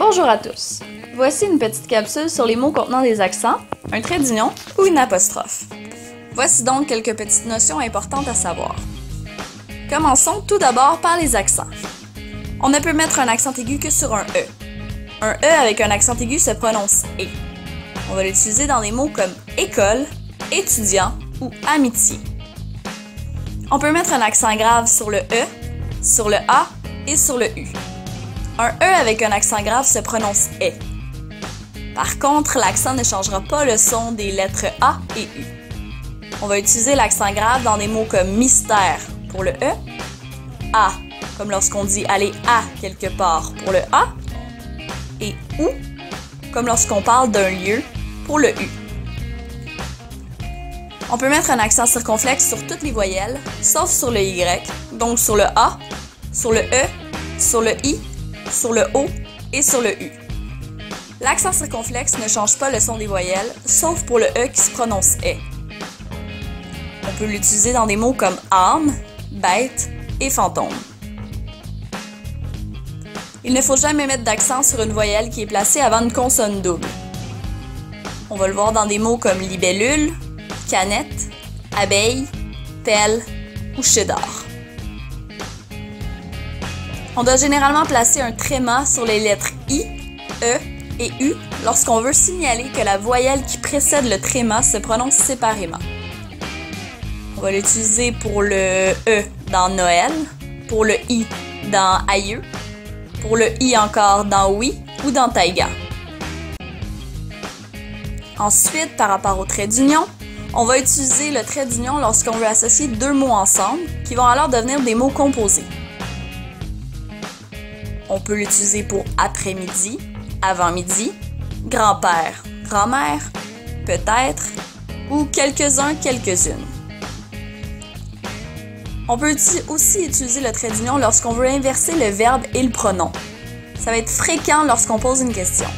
Bonjour à tous! Voici une petite capsule sur les mots contenant des accents, un trait d'union ou une apostrophe. Voici donc quelques petites notions importantes à savoir. Commençons tout d'abord par les accents. On ne peut mettre un accent aigu que sur un E. Un E avec un accent aigu se prononce « et ». On va l'utiliser dans des mots comme école, étudiant ou amitié. On peut mettre un accent grave sur le E, sur le A et sur le U. Un E avec un accent grave se prononce « est ». Par contre, l'accent ne changera pas le son des lettres A et U. On va utiliser l'accent grave dans des mots comme mystère pour le E, A comme lorsqu'on dit aller à quelque part pour le A, et ou comme lorsqu'on parle d'un lieu pour le U. On peut mettre un accent circonflexe sur toutes les voyelles, sauf sur le Y, donc sur le A, sur le E, sur le I, sur le O et sur le U. L'accent circonflexe ne change pas le son des voyelles, sauf pour le E qui se prononce « est ». On peut l'utiliser dans des mots comme âme, bête et fantôme. Il ne faut jamais mettre d'accent sur une voyelle qui est placée avant une consonne double. On va le voir dans des mots comme libellule, canette, abeille, pelle ou cheddar. On doit généralement placer un tréma sur les lettres I, E et U lorsqu'on veut signaler que la voyelle qui précède le tréma se prononce séparément. On va l'utiliser pour le E dans Noël, pour le I dans aïeux, pour le I encore dans oui ou dans taïga. Ensuite, par rapport au trait d'union, on va utiliser le trait d'union lorsqu'on veut associer deux mots ensemble, qui vont alors devenir des mots composés. On peut l'utiliser pour après-midi, avant-midi, grand-père, grand-mère, peut-être, ou quelques-uns, quelques-unes. On peut aussi utiliser le trait d'union lorsqu'on veut inverser le verbe et le pronom. Ça va être fréquent lorsqu'on pose une question.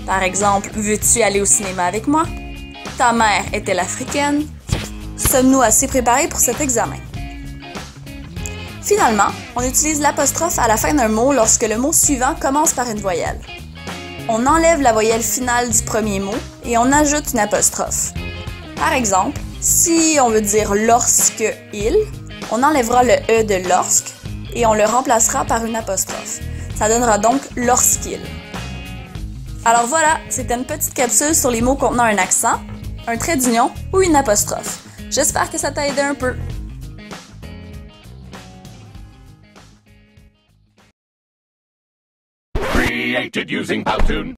Par exemple, veux-tu aller au cinéma avec moi? Ta mère est-elle africaine? Sommes-nous assez préparés pour cet examen? Finalement, on utilise l'apostrophe à la fin d'un mot lorsque le mot suivant commence par une voyelle. On enlève la voyelle finale du premier mot et on ajoute une apostrophe. Par exemple, si on veut dire lorsque il, on enlèvera le E de lorsque et on le remplacera par une apostrophe. Ça donnera donc lorsqu'il. Alors voilà, c'était une petite capsule sur les mots contenant un accent, un trait d'union ou une apostrophe. J'espère que ça t'a aidé un peu. Created using Powtoon.